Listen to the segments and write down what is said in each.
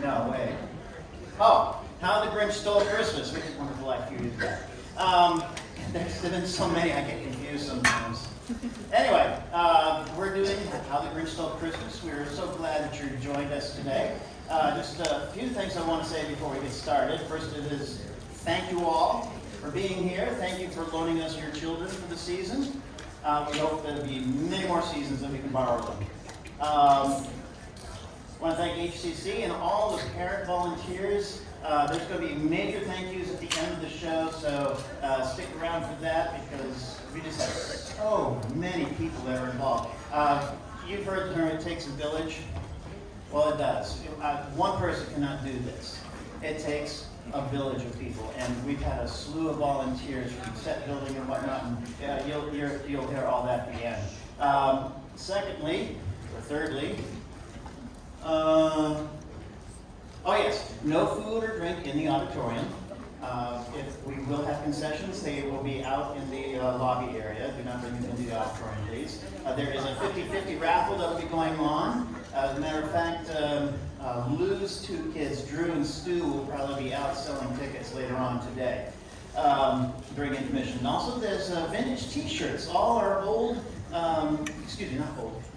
No way. Oh, How the Grinch Stole Christmas, which is wonderful like a few years back. There's been so many I get confused sometimes. Anyway, we're doing How the Grinch Stole Christmas. We're so glad that you joined us today. Just a few things I want to say before we get started. First, it is thank you all for being here. Thank you for loaning us your children for the season. We hope there'll be many more seasons that we can borrow them. I want to thank HCC and all the parent volunteers. There's going to be major thank yous at the end of the show, so stick around for that because we just have so many people that are involved. You've heard the term, it takes a village. Well, it does. One person cannot do this. It takes a village of people, and we've had a slew of volunteers from set building and whatnot, and you'll hear all that at the end. Thirdly, oh yes, no food or drink in the auditorium. If we will have concessions, they will be out in the lobby area. Do not bring them into the auditorium, please. There is a 50-50 raffle that will be going on. As a matter of fact, Lou's two kids, Drew and Stu, will probably be out selling tickets later on today during intermission. And also, there's vintage T-shirts. All our old,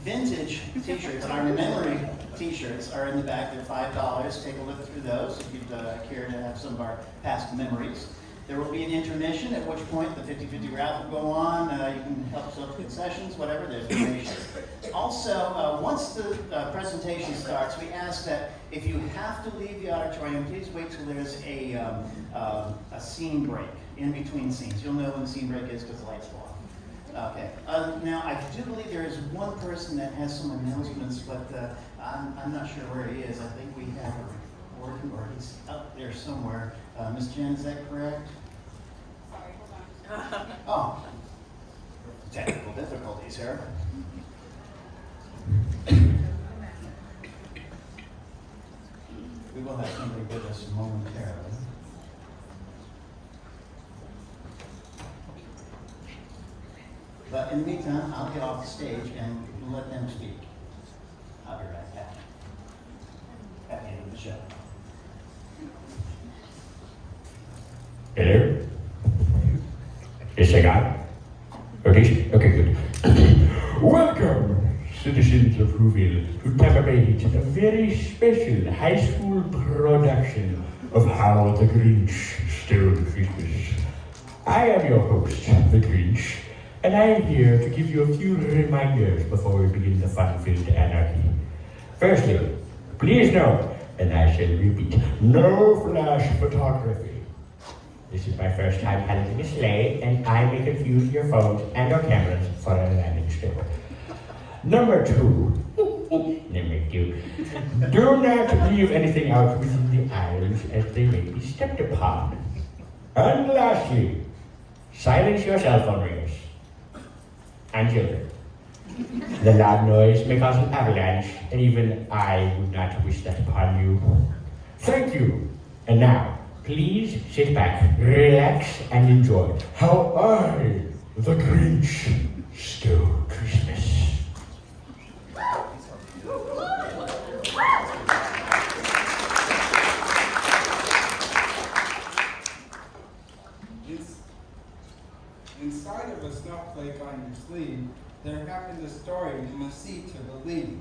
vintage T-shirts, our memory T-shirts are in the back. They're $5. Take a look through those if you'd care to have some of our past memories. There will be an intermission, at which point the 50-50 raffle will go on. You can help sell concessions, whatever, there's donations. Also, once the presentation starts, we ask that if you have to leave the auditorium, please wait till there's a scene break in between scenes. You'll know when the scene break is because the lights go off. Okay. Now, I do believe there is one person that has some announcements, but I'm not sure where he is. I think we have a recording, or he's up there somewhere. Ms. Jen, is that correct? Sorry, hold on. Oh, technical difficulties here. We will have somebody with us momentarily. But in the meantime, I'll get off the stage and let them speak. I'll be right back at the end of the show. Hello? Yes, I got. Okay, good. Welcome, citizens of Whoville, to Tampa Bay, to a very special high school production of How the Grinch Stole Christmas. I am your host, the Grinch, and I am here to give you a few reminders before we begin the fun-filled anarchy. Firstly, please note, and I shall repeat, no flash photography. This is my first time handling a sleigh, and I may confuse your phones and your cameras for a landing strip. Number two, do not leave anything out within the aisles as they may be stepped upon. And lastly, silence your cell phone ringers and children. The loud noise may cause an avalanche, and even I would not wish that upon you. Thank you. And now, please sit back, relax, and enjoy How I, the Grinch, Stole Christmas. Inside of a snowflake on your sleeve, there happened a story you must see to believe.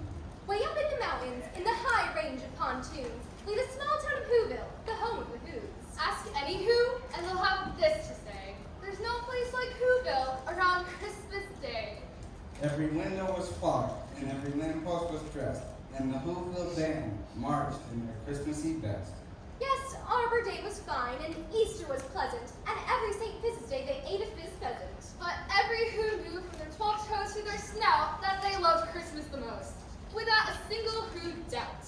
Way up in the mountains, in the high range of pontoons, lay the small town of Whoville, the home of the Who's. Ask any Who, and they'll have this to say. There's no place like Whoville around Christmas Day. Every window was fogged, and every lamppost was dressed, and the Whoville band marched in their Christmassy best. Yes, Arbor Day was fine, and Easter was pleasant, and every St. Vincent's Day they ate a fizz pheasant. But every Who knew from their 12 toes to their snout that they loved Christmas the most, without a single Who doubt.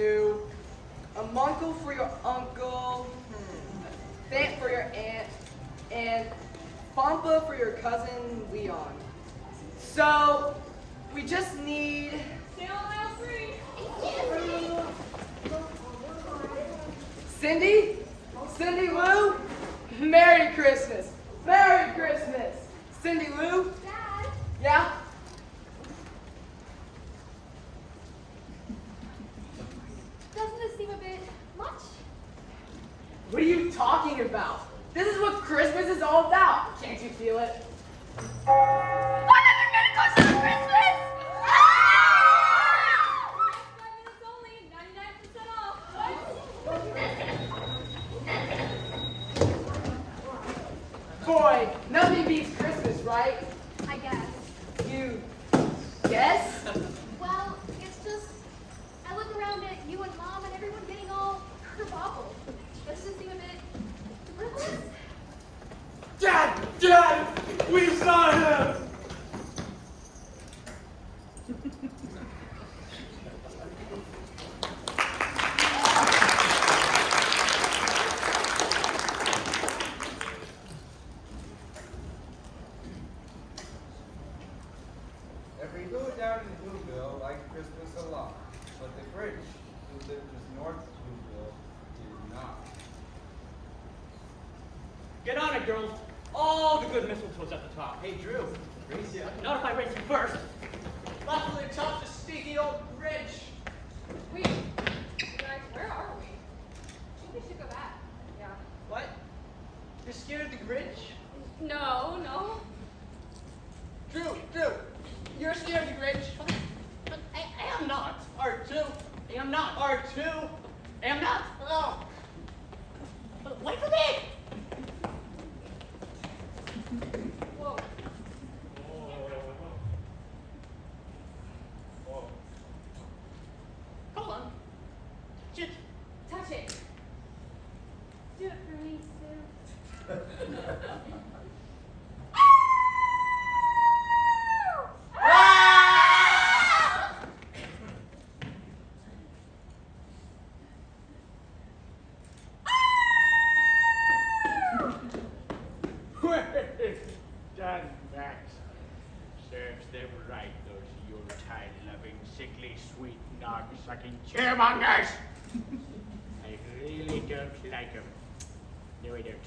you, a Munkle for your uncle, a Fant for your aunt, and Fampa for your cousin Leon. So, we just need... Stay on aisle 3. Cindy? Cindy Lou? Merry Christmas! Merry Christmas! Cindy Lou? Dad, Yeah? doesn't this seem a bit much? What are you talking about? This is what Christmas is all about. Can't you feel it? Another miracle for Christmas! Next 5 minutes only, 99% off. Boy, nothing beats Christmas, right? I guess. You guess? Well, it's just, I look around at you and Mom and everyone getting all kerbobbled. Doesn't it seem a bit frivolous? Dad! Dad! We saw him! Every who down in Whoville liked Christmas a lot, but the Grinch, who lived just north of Whoville, did not. Get on it, girls. All the good mistletoe's at the top. Hey, Drew. Raise you. Not if I race you first. Luckily, top the stinky old Grinch. Wait, guys, where are we? I think we should go back. Yeah. What? You're scared of the Grinch? No, no. Drew, you're scared of the Grinch? I am not. R2. I am not. R2. I am not. Oh. Wait for me! Whoa. Hold on. Shit. Touch it. Do it for me, Sue. Done, Max. Serves them right, those Yuletide-loving, sickly, sweet, nog-sucking cheermongers! I really don't like them. No, I don't.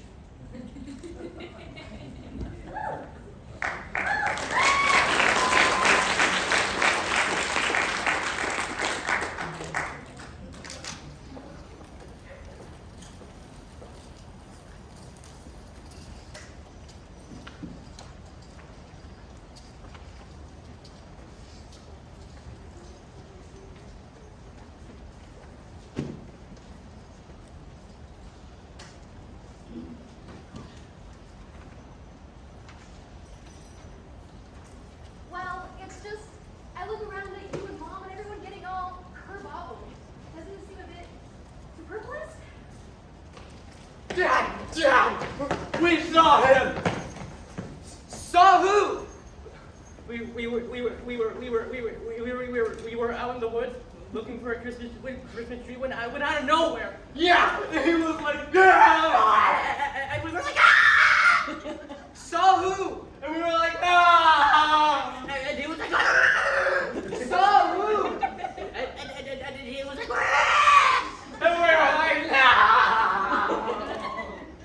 Well, it's just, I look around at you and Mom and everyone getting all kerbobbled. Doesn't it seem a bit superfluous? Dad! We saw him! Saw who? We were out in the woods looking for a Christmas tree when out of nowhere. Yeah! He was like, yeah! And we were like, ah! Saw who? And we were like, ah! And he was like, ah! Saw who? And he was like, ah! And we were like, ah!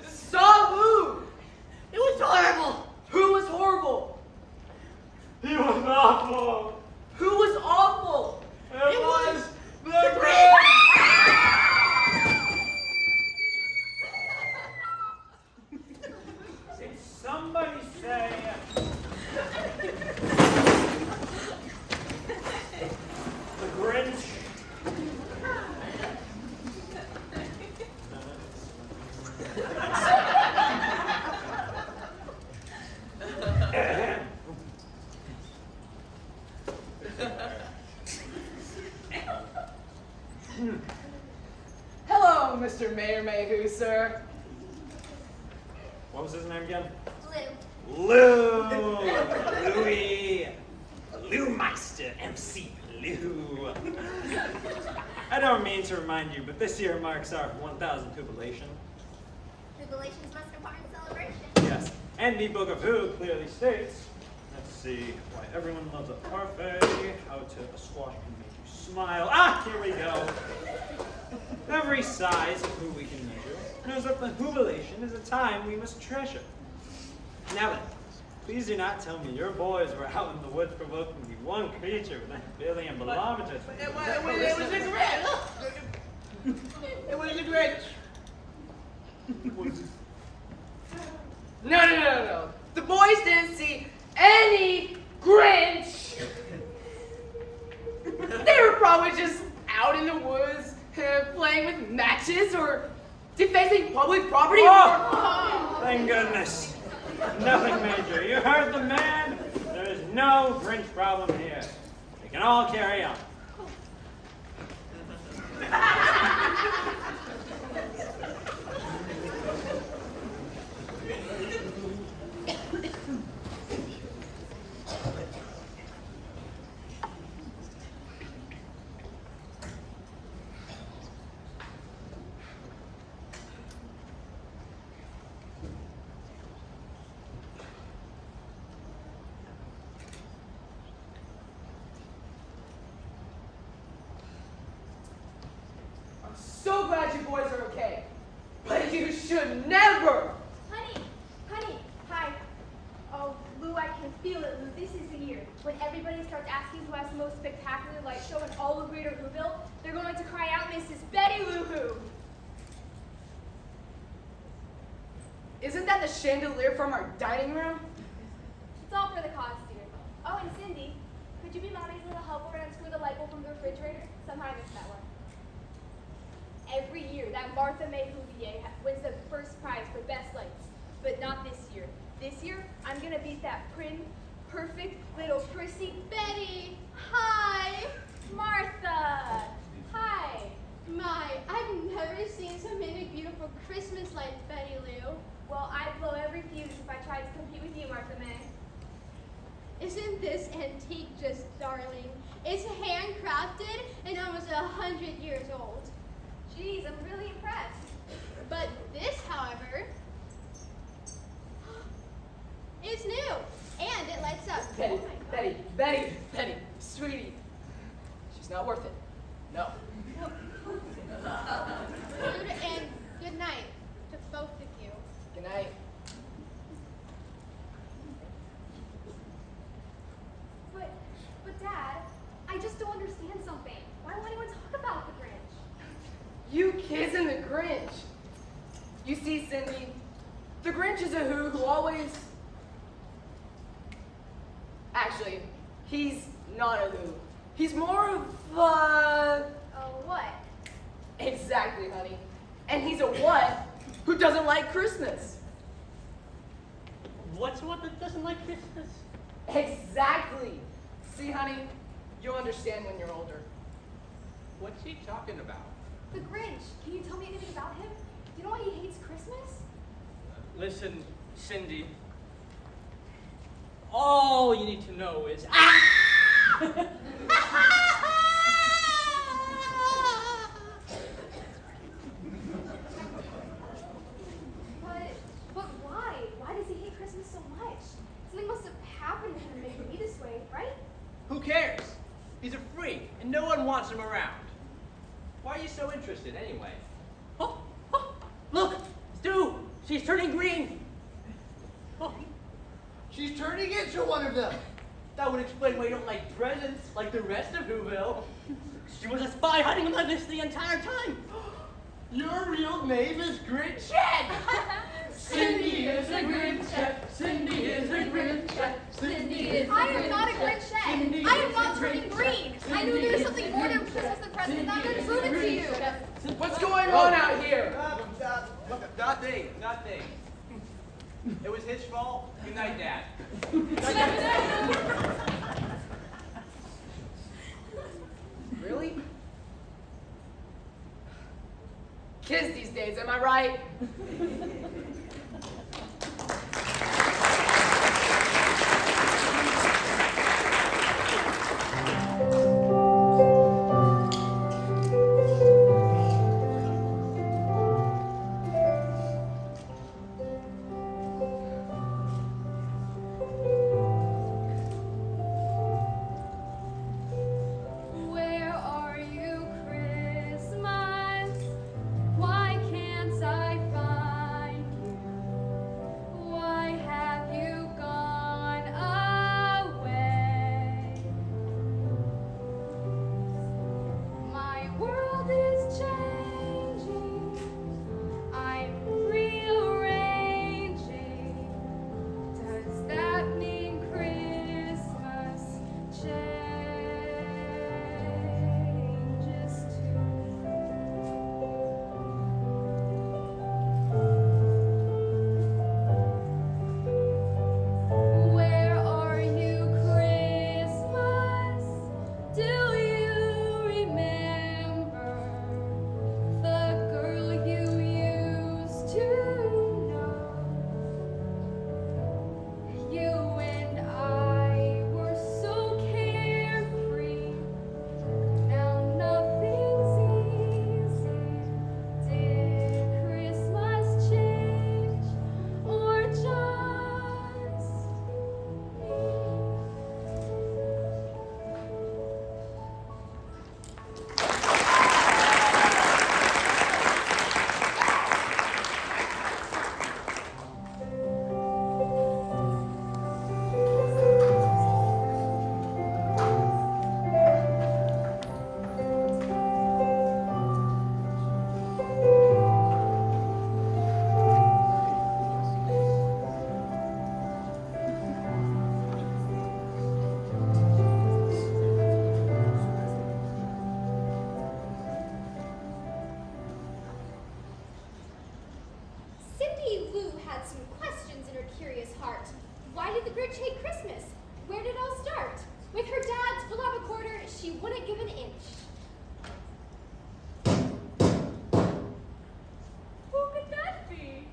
Saw who? It was horrible. Who was horrible? He was awful. Who was awful? It was the Grinch. Did somebody say the Grinch? Hello, Mr. Mayor Mayhew, sir. What was his name again? Lou. Lou! Louis! Lou Meister, MC Lou. I don't mean to remind you, but this year marks our 1000th Whobilation. Whobilations must have part in celebration. Yes, and the Book of Who clearly states, let's see, why everyone loves a parfait, how to a squash can make you smile. Ah, here we go. Every size of who we can measure knows that the Whobilation is a time we must treasure. Now then, please do not tell me your boys were out in the woods provoking the one creature with a billion barometers. It was a Grinch. It was a Grinch. No. The boys didn't see any Grinch. They were probably just out in the woods playing with matches or defacing public property. Oh, thank goodness. Nothing major. You heard the man. There is no Grinch problem here. We can all carry on. So glad you boys are okay. But you should never. Honey, hi. Oh, Lou, I can feel it, Lou. This is the year. When everybody starts asking who has the most spectacular light show in all of Greater Whoville, they're going to cry out Mrs. Betty Lou Who. Isn't that the chandelier from our dining room? It's all for the cause, dear. Oh, and Cindy, could you be Mommy's little helper and unscrew the light bulb from the refrigerator? Somehow I missed that one. Every year, that Martha May Whovier wins the first prize for best lights, but not this year. This year, I'm gonna beat that prim, perfect little prissy Betty. Hi, Martha. Hi. My, I've never seen so many beautiful Christmas lights, Betty Lou. Well, I'd blow every fuse if I tried to compete with you, Martha May. Isn't this antique just darling? It's handcrafted and almost 100 years old. Geez, I'm really impressed. But this, however, is new, and it lights up. Betty, Oh my God. Betty, sweetie. She's not worth it. No. Food and good night to both of you. Good night. But Dad, I just don't understand something. Why won't anyone talk about the Grinch? You kids and the Grinch. You see, Cindy, the Grinch is a who always... Actually, he's not a who. He's more of a... Oh, what? Exactly, honey. And he's a what who doesn't like Christmas. What's what that doesn't like Christmas? Exactly. See, honey, you'll understand when you're older. What's he talking about? The Grinch. Can you tell me anything about him? Do you know why he hates Christmas? Listen, Cindy. All you need to know is But why? Why does he hate Christmas so much? Something must have happened to him to make him be this way, right? Who cares? He's a freak, and no one wants him around. Why are you so interested, anyway? Oh, look! Stu! She's turning green! Oh, she's turning into one of them! That would explain why you don't like presents like the rest of Whoville. She was a spy hiding among us the entire time! Your real name is Grinch? Cindy is a Grinchette. Cindy is a Grinchette. Cindy is a I am not a Grinchette. Cindy I am is not a turning Grinchette. green. I knew there was something more to Christmas than presents, and I'm going to prove it to you. What's going on out here? Nothing. It was his fault. Good night, Dad. Really? Kids these days, am I right? curious heart. Why did the Grinch hate Christmas? Where did it all start? With her dad's beloved quarter, she wouldn't give an inch. Who could that be?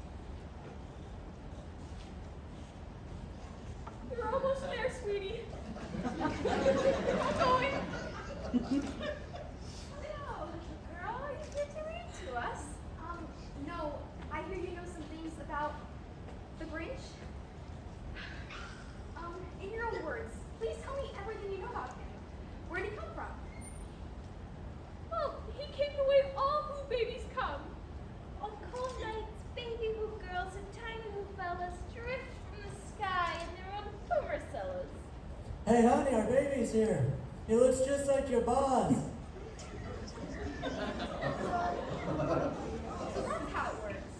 You're almost there, sweetie. I'm going. Hello, girl. Are you here to read to us? No. I hear you know some things about the Grinch. In your own words, please tell me everything you know about him. Where did he come from? Well, he came the way all Who babies come. On cold nights, baby Who girls and tiny Who fellas drift from the sky in their own boomer cellas. Hey honey, our baby's here. He looks just like your boss. So that's how it works.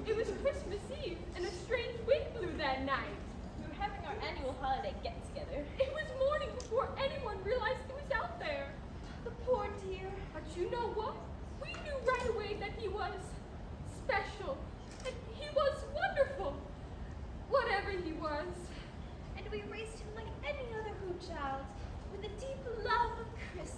It was Christmas Eve, and a strange wind blew that night. We were having our annual holiday get-together. It was morning before anyone realized he was out there. The poor dear. But you know what? We knew right away that he was special. And he was wonderful. Whatever he was. And we raised him like any other Who child, with a deep love of Christmas.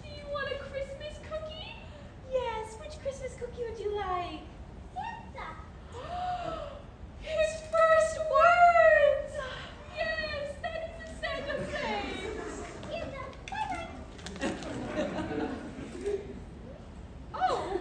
Do you want a Christmas cookie? Yes, which Christmas cookie would you like? Santa. His first words! Yes, that is a Santa thing. Santa, bye-bye. Oh!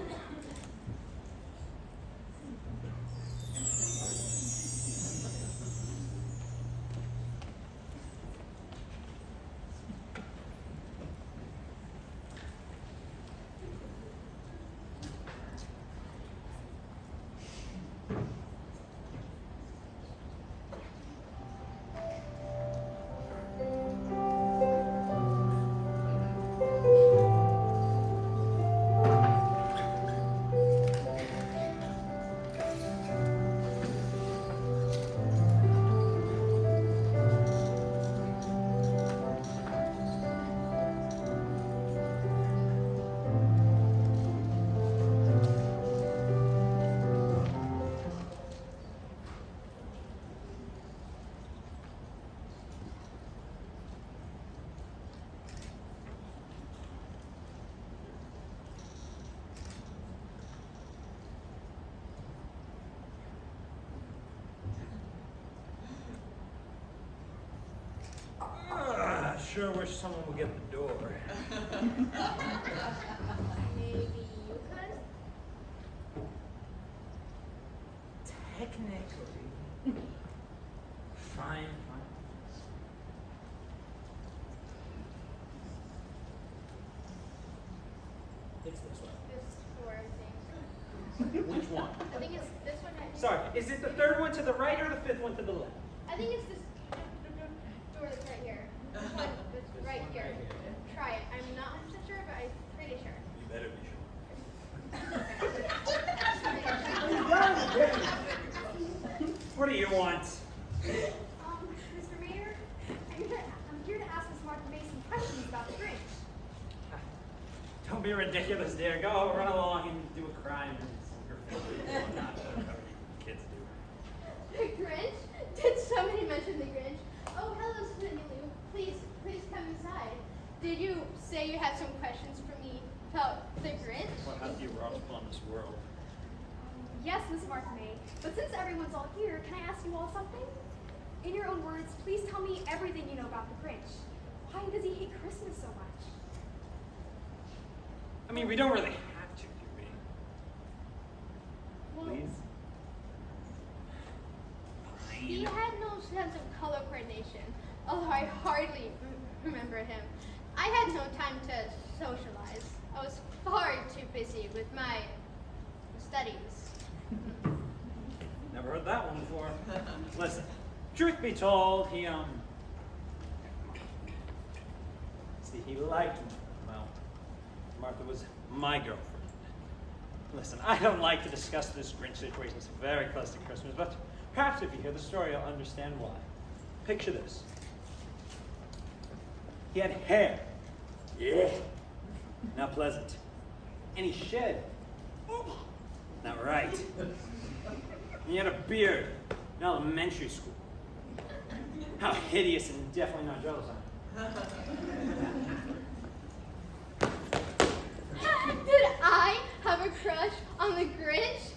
I sure wish someone would get the door. Maybe you could? Technically. Fine. It's this one. This four thing. Which one? I think it's this one right here. Sorry, is it the third one to the right or the fifth one to the left? I think it's this door that's right here. This one that's right here. Try it. I'm not 100% sure, but I'm pretty sure. You better be sure. What do you want? Mr. Mayor, I'm here to ask Miss Martha May some questions about the Grinch. Don't be ridiculous, dear. Go run along and do a crime. Not whatever kids do. The Grinch? Did somebody mention the Grinch? Oh, hello, Smitty Lou. Please come inside. Did you say you had some questions for me about the Grinch? What have you wrought upon this world? Yes, Miss Martha May. But since everyone's all here, can I ask you all something? In your own words, please tell me everything you know about the Grinch. Why does he hate Christmas so much? I mean, we don't really have to, do we? Well, Please? he had no sense of color coordination, although I hardly remember him. I had no time to socialize. I was far too busy with my studies. Never heard that one before. Listen, truth be told, he liked me. Well, Martha was my girlfriend. Listen, I don't like to discuss this Grinch situation. It's very close to Christmas, but perhaps if you hear the story, you'll understand why. Picture this. He had hair. Yeah. Not pleasant. And he shed. Not right. And he had a beard in elementary school. How hideous, and definitely not jealous. Did I have a crush on the Grinch?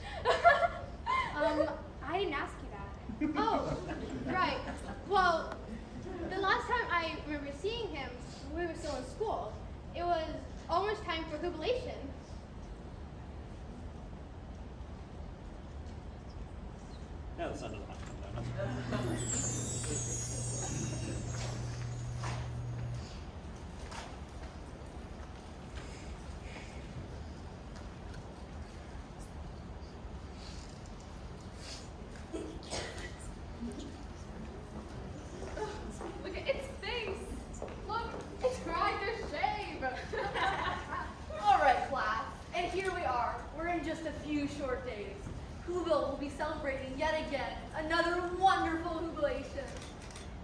I didn't ask you that. Oh, right. Well, the last time I remember seeing him, we were still in school. It was almost time for Whobilation. No, the sun doesn't want to come down. Look at its face. Look, it's tried to shave. All right, class, and here we are. We're in just a few short days. Whoville will be celebrating yet again another wonderful Whobilation.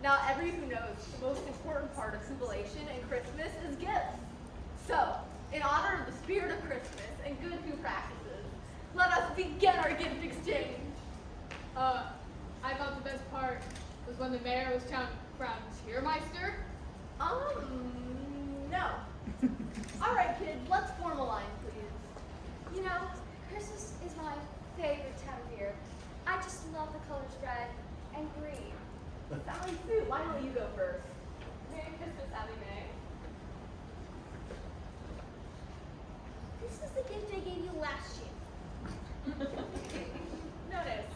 Now, everyone who knows the most important part of Whobilation and Christmas is gifts. So, in honor of the spirit of Christmas and good Who practices, let us begin our gift exchange. I thought the best part was when the mayor was crowned cheermeister. No. All right, kids, let's form a line, please. You know, Christmas is my favorite time of year. I just love the colors red and green. Sally Sue, why don't you go first? Merry Christmas, Abby May. This is the gift I gave you last year. Notice.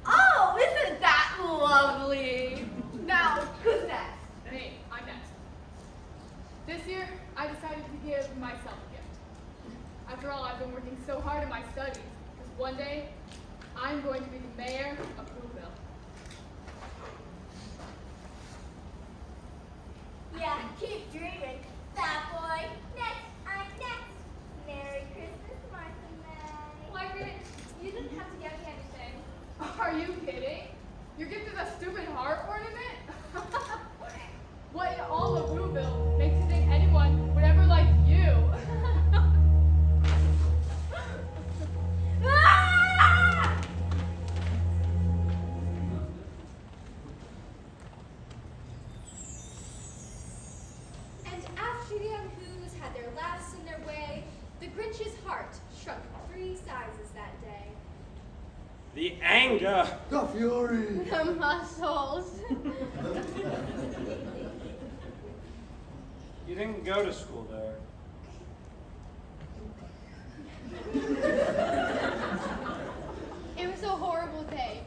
Oh, isn't that lovely? Now, who's next? Me, I'm next. This year, I decided to give myself a gift. After all, I've been working so hard in my studies, because one day, I'm going to be the mayor of Whoville. Yeah, keep dreaming, fat boy. Next, I'm next. Merry Christmas, Martha May. Margaret, you didn't have to get me anything. Are you kidding? Your gift is a stupid heart ornament? What in all of Whoville makes you think anyone would ever like you? Ah! And after the young Who's had their laughs in their way, the Grinch's heart shrunk 3 sizes that day. The anger. The fury. The muscles. You didn't go to school there. It was a horrible day.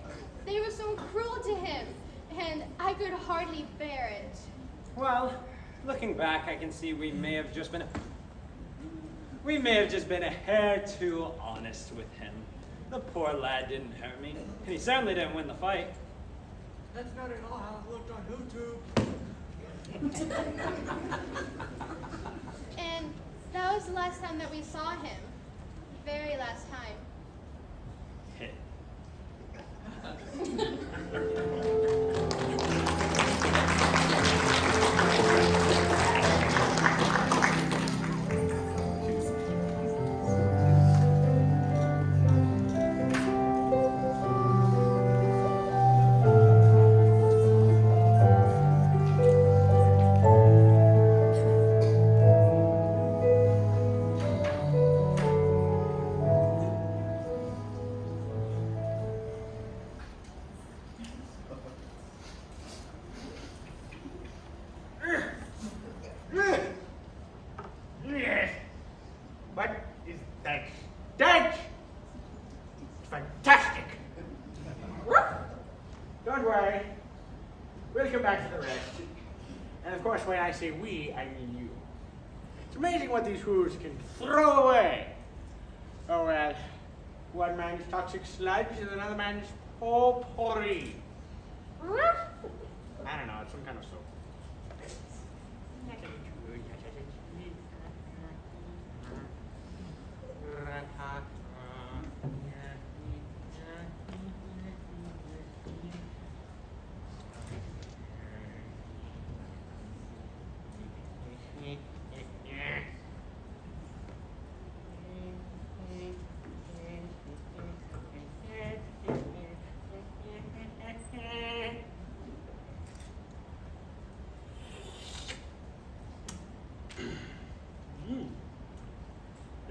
They were so cruel to him, and I could hardly bear it. Well, looking back, I can see we may have just been a hair too honest with him. The poor lad didn't hurt me, and he certainly didn't win the fight. That's not at all how it looked on YouTube. And that was the last time that we saw him. Very last time. Hit. What is that? That is fantastic. Don't worry. We'll come back for the rest. And of course, when I say we, I mean you. It's amazing what these Who's can throw away. Oh well, one man's toxic sludge is another man's potpourri. I don't know, it's some kind of soap.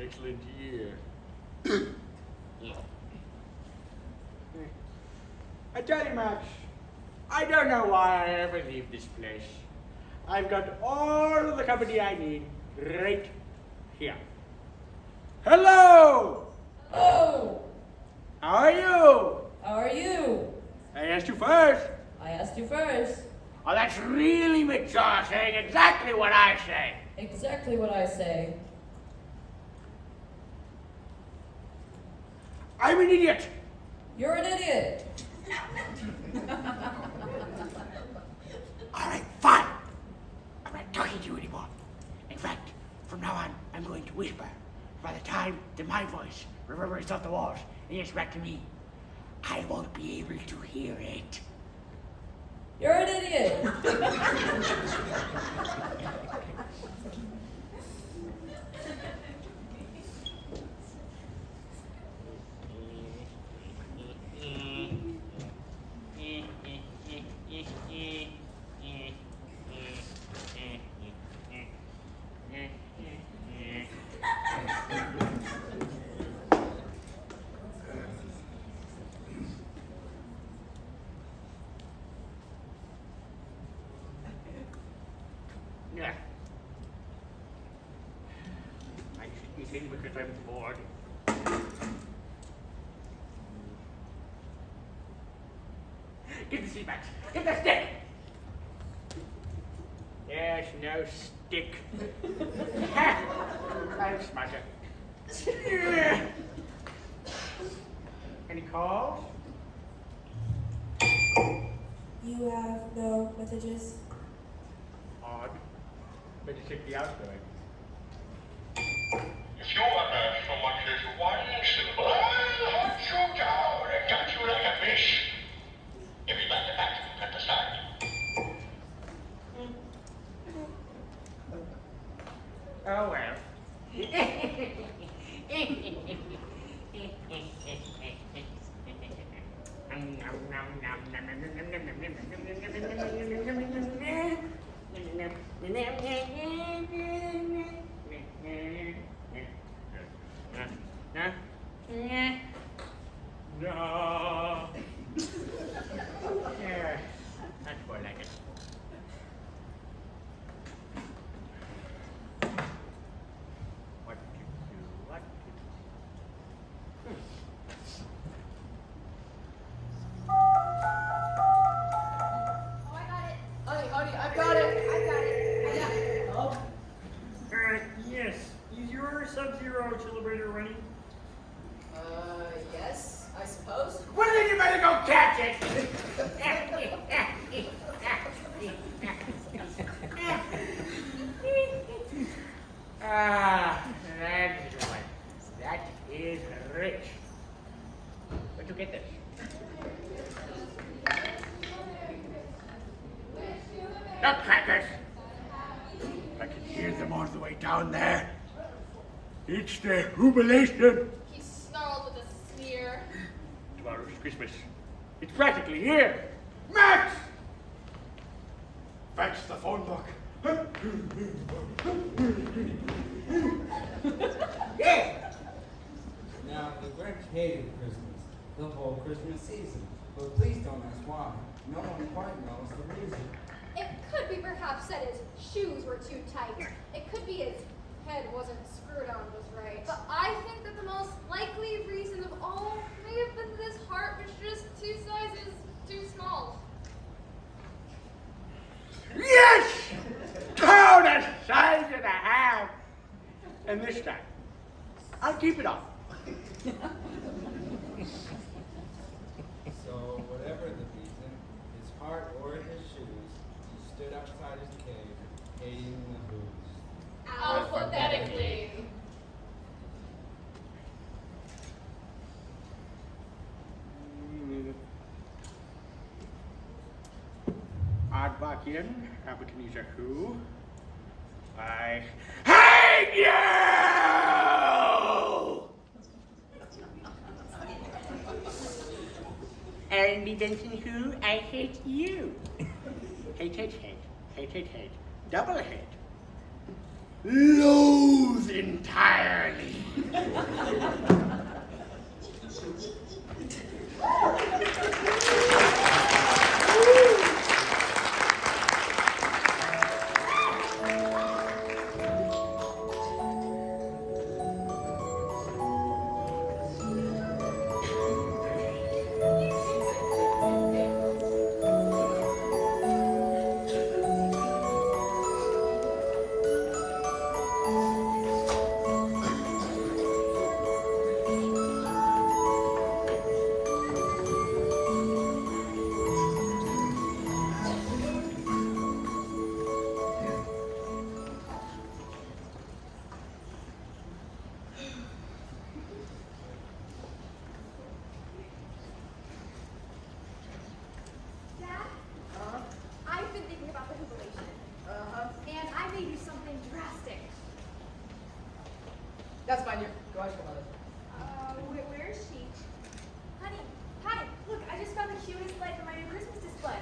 excellent year. I tell you, Max, I don't know why I ever leave this place. I've got all of the company I need right here. Hello! Oh! How are you? How are you? I asked you first. I asked you first. Oh, that's really mature, saying exactly what I say. Exactly what I say. I'm an idiot. You're an idiot. All right, fine. I'm not talking to you anymore. In fact, from now on, I'm going to whisper. By the time that my voice reverberates off the walls and gets back to me, I won't be able to hear it. You're an idiot. Yeah. I should be eating because I'm bored. Give the seat back. Give the stick! There's no stick. I'm smarter. Any calls? You have no messages? Odd. Better check the outgoing. If you ever someone says one syllable, I'll hunt you down and cut you like a fish. Give me back the back at the side. Oh well. No. Yeah, that's more like it. What to do? What to do? Oh, I got it. Honey, I've got it. I got it. Oh. Yes. Is your Sub-Zero Celebrator running? Yes, I suppose. Well, then you better go catch it! Ah, that is one. That is rich. Where'd you get this? Nutcrackers! I can hear them all the way down there. It's the Whobilation. He snarled with a sneer. Tomorrow's Christmas. It's practically here. Max! Fetch the phone book. Yeah! Now, the Grinch hated Christmas, the whole Christmas season. But please don't ask why. No one quite knows the reason. It could be perhaps that his shoes were too tight. It could be his head wasn't screwed on just right. But I think that the most likely reason of all may have been that his heart was just 2 sizes too small. Yes! Oh, the size and a half. And this time, I'll keep it off. So, whatever the reason, his heart or his shoes, he stood outside his cave, hating the Who's. Alphabetically. Advakian, Abakanisa Who. I hate you! And Benson Who, I hate you. Hate, hate, hate. Hate, hate, hate. Double hate. Loathe entirely. That's fine. Go ahead, mother. Where is she? Honey, look, I just found the cutest light for my new Christmas display.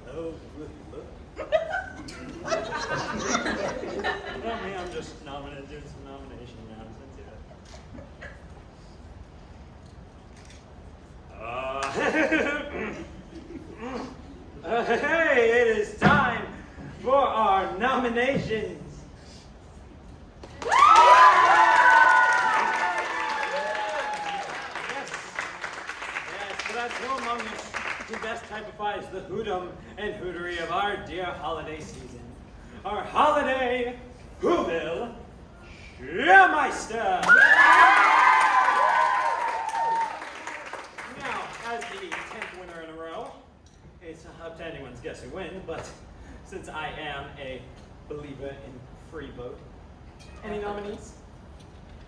Hello, Not me, I'm just nominated, doing some nomination nonsense, hey, it is time for our nominations. Yes, so that's who among us who best typifies the hoodum and hootery of our dear holiday season. Our holiday Whoville Cheermeister! Now, as the 10th winner in a row, it's up to anyone's guess who wins, but since I am a believer in free vote, any nominees?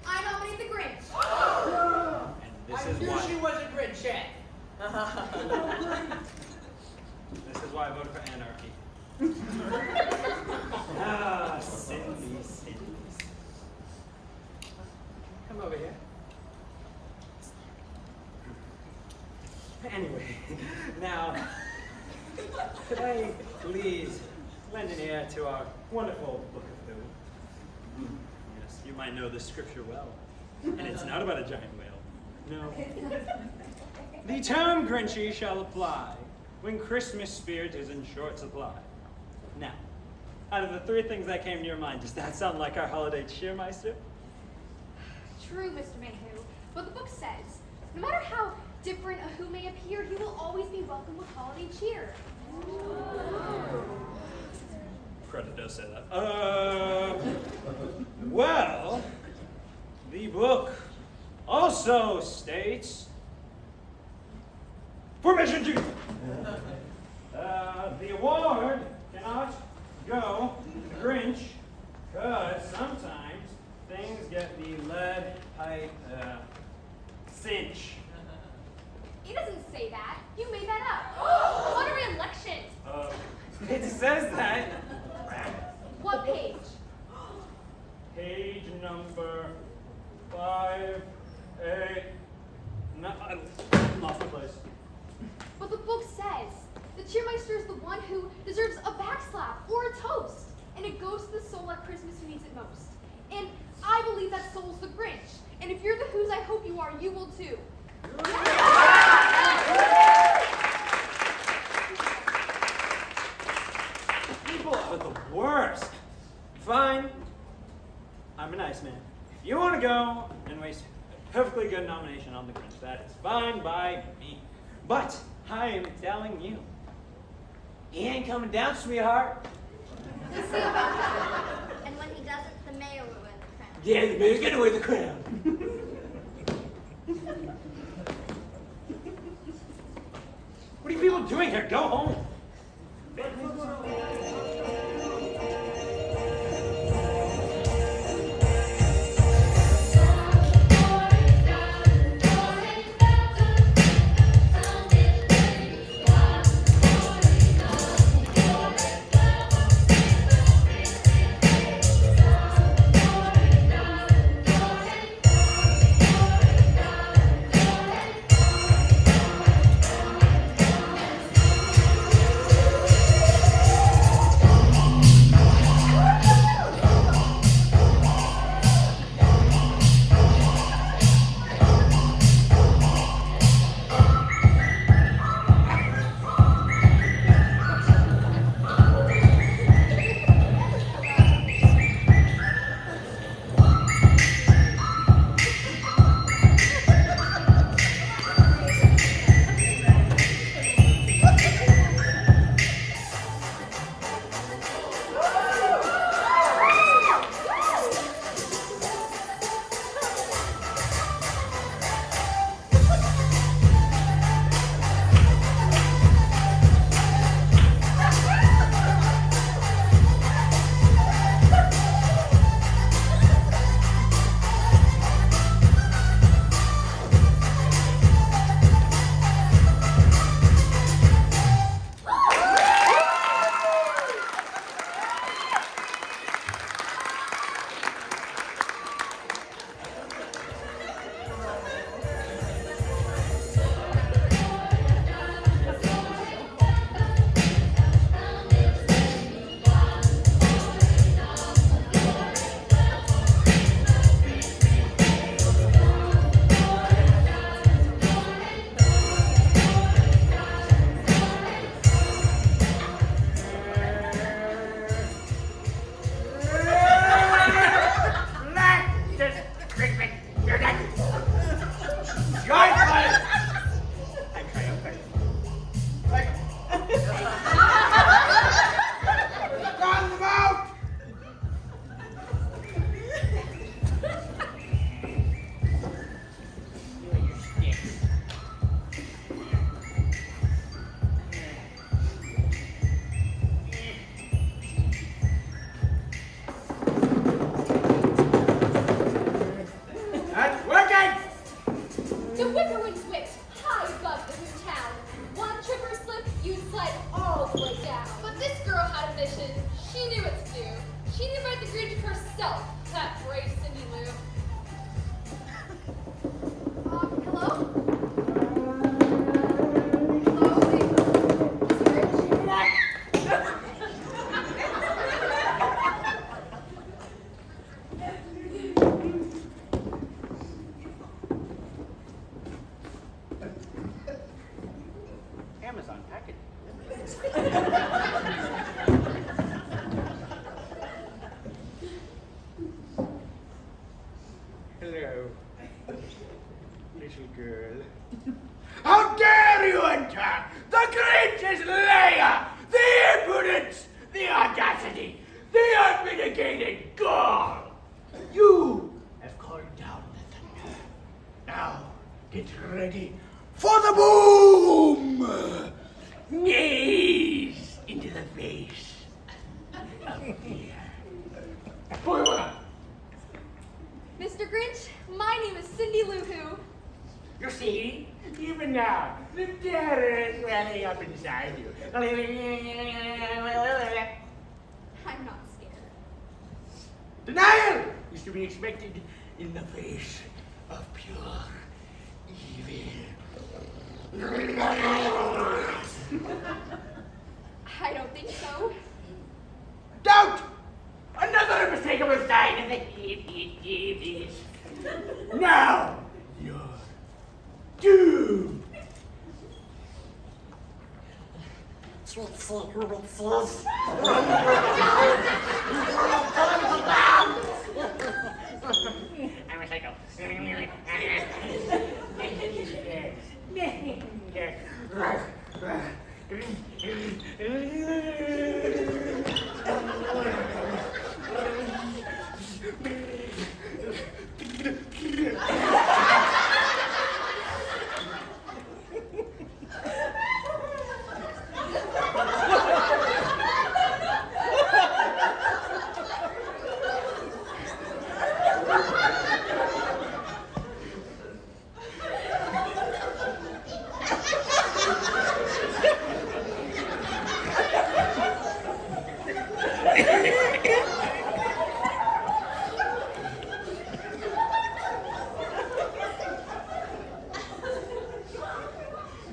I nominate the Grinch. And this is I knew why. she was a Grinch. This is why I voted for anarchy. Cindy. Come over here. Anyway, now, could I please lend an ear to our wonderful Book of Who? Yes, you might know the scripture well. And it's not about a giant whale. No. The term Grinchy shall apply when Christmas spirit is in short supply. Now, out of the three things that came to your mind, does that sound like our holiday cheermeister? True, Mr. Mayhew. But the book says, no matter how different a who may appear, he will always be welcome with holiday cheer. Credit does say that. Well, the book also states, permission to, the award cannot go to the Grinch, because sometimes things get the lead pipe cinch. He doesn't say that. You made that up. What a re-election. It says that. What page? Page number 5, 8, no, I lost my place. But the book says the cheermeister is the one who deserves a backslap or a toast. And it goes to the soul at Christmas who needs it most. And I believe that soul's the Grinch. And if you're the whos I hope you are, you will too. People are the worst. Fine. I'm a nice man. If you want to go and waste a perfectly good nomination on the Grinch, that is fine by me. But I am telling you, he ain't coming down, sweetheart. We'll see about that. And when he doesn't, the mayor will win the crown. Yeah, the mayor's gonna win the crown. What are you people doing here? Go home. high above the Who town. One trip or slip, you'd slide all the way down. But this girl had a mission. She knew what to do. She knew about the Grinch herself, that brave Cindy Lou. Hello? Amazon package. Hello, little girl. How dare you enter the Grinch's lair! The impudence, the audacity, the unmitigated gall! You have called down the thunder. Now get ready for the boom! Gaze into the face of fear. Mr. Grinch, my name is Cindy Lou Who. You see, even now, the terror is welling up inside you. I'm not scared. Denial is to be expected in the face of pure evil. I don't think so. Doubt! Another unmistakable sign of the evil. Now, you're doomed. Sweet human souls. I'm a psycho.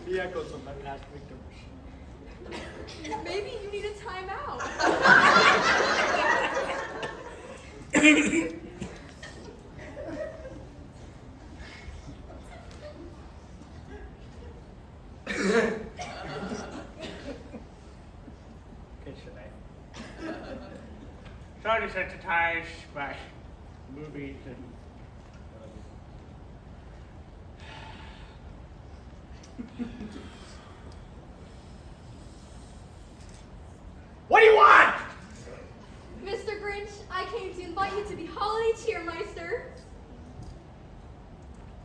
The echoes of my past victims. Maybe you need a timeout. So desensitized by movies and what do you want? Mr. Grinch, I came to invite you to be Holiday Cheermeister.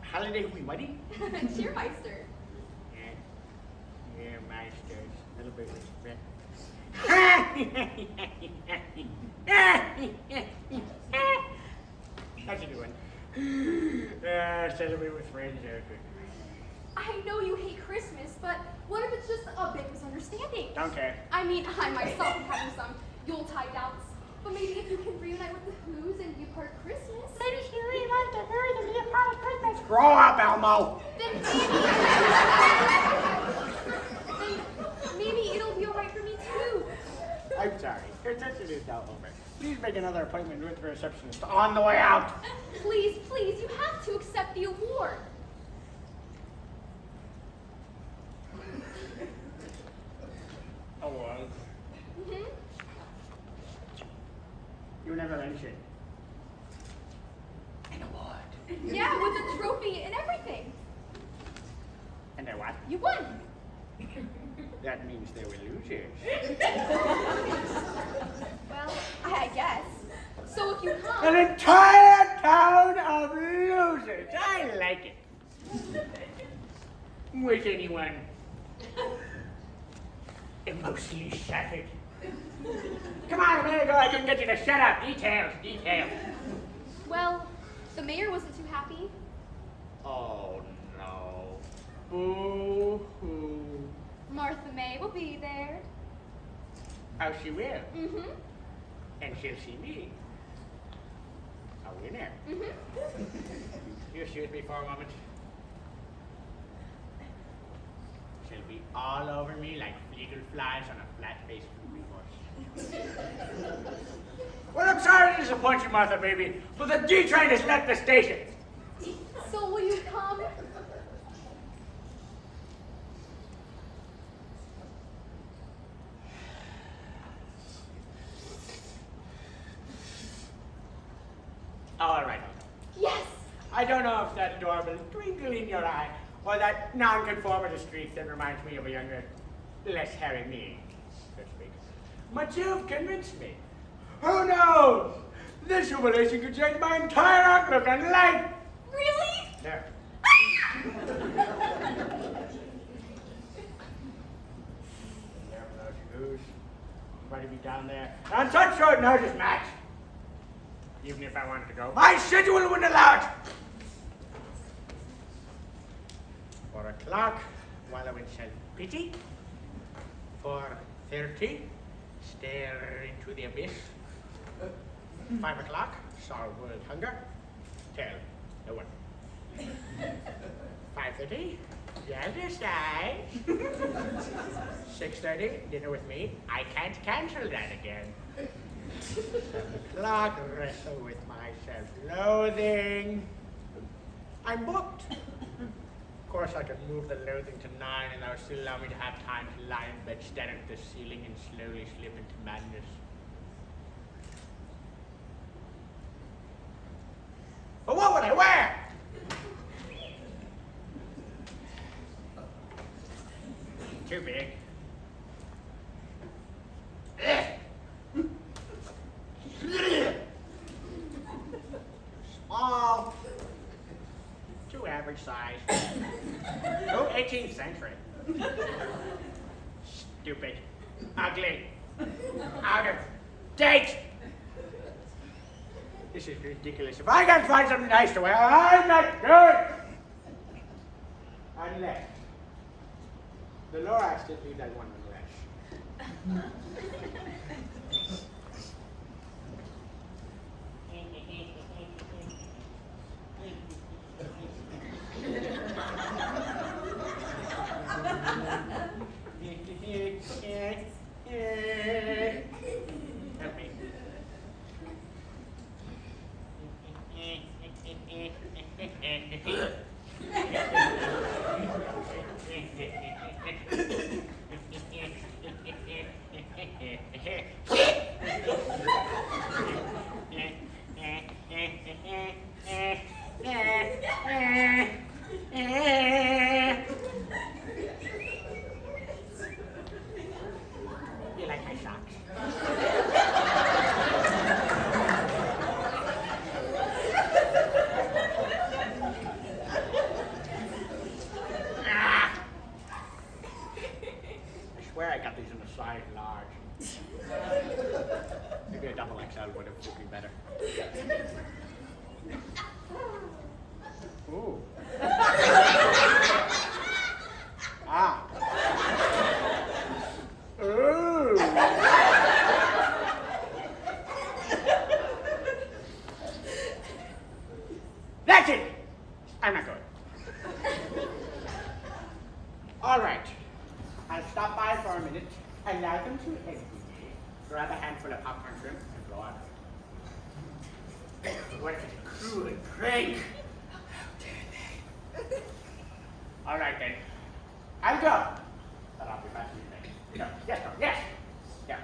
Holiday buddy? Cheermeister. Yeah, Meister's a little bit red. That's a good one. Celebrate with friends. I know you hate Christmas, but what if it's just a big misunderstanding? Don't care. I mean, I myself am having some Yuletide doubts. But maybe if you can reunite with the Who's and be part of Christmas. Maybe she really wants to hurry to be a part of Christmas. Grow up, Elmo! Then maybe it'll be alright for me too. I'm sorry. Your session is now over. Please make another appointment with the receptionist on the way out. Please, please, you have to accept the award. Award? Mm-hmm. You never mentioned an award. Yeah, with a trophy and everything. And they what? You won. That means they were losers. Well, I guess. So if you come... An entire town of losers. I like it. Was anyone emotionally shattered? Come on, a minute ago I couldn't get you to shut up. Details, details. Well, the mayor wasn't too happy. Oh no. Boo. will be there. Oh, she will. Mm-hmm. And she'll see me. A winner. Mm-hmm. You excuse me for a moment. She'll be all over me like fleegle flies on a flat-faced horse. Well, I'm sorry to disappoint you, Martha, baby, but the D train has left the station. So will you come? All right. Yes! I don't know if that adorable twinkle in your eye or that nonconformity streak that reminds me of a younger, less hairy me, so to speak. But you've convinced me. Who knows? This Whobilation could change my entire outlook on life. Really? There. There goes your goose. Ready to be down there. On such short notice, Max. Even if I wanted to go, my schedule wouldn't allow it. 4 o'clock, wallow in self-pity. 4:30, stare into the abyss. 5 o'clock, solve world hunger. Tell no one. 5:30, you'll decide. 6:30, dinner with me. I can't cancel that again. 7 o'clock, wrestle with my self-loathing. I'm booked. Of course, I could move the loathing to 9 and that would still allow me to have time to lie in bed, stare at the ceiling and slowly slip into madness. But what would I wear? Too big. Small. Too average size. Too 18th century. Stupid. Ugly. Out of date. This is ridiculous. If I can't find something nice to wear, I'm not good. Unless. The Lorax did leave that one unless. Help me. You like my socks? I swear I got these in a size large. Maybe a double XL would have fit me better. Ooh. Ah. Ooh. That's it. I'm not going. All right. I'll stop by for a minute, allow them to empty me, grab a handful of popcorn shrimp, and go on. What if it's a cruel prank? How dare they? All right then. I'll go. But I'll be back in a minute. No, yes, no, yes. Yeah.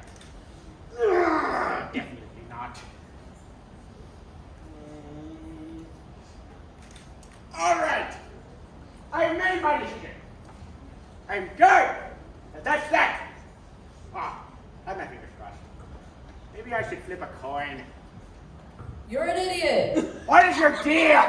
Definitely not. All right. I made my decision. I'm good. And that's that. Ah, I have my fingers crossed. Maybe I should flip a coin. You're an idiot. What is your deal?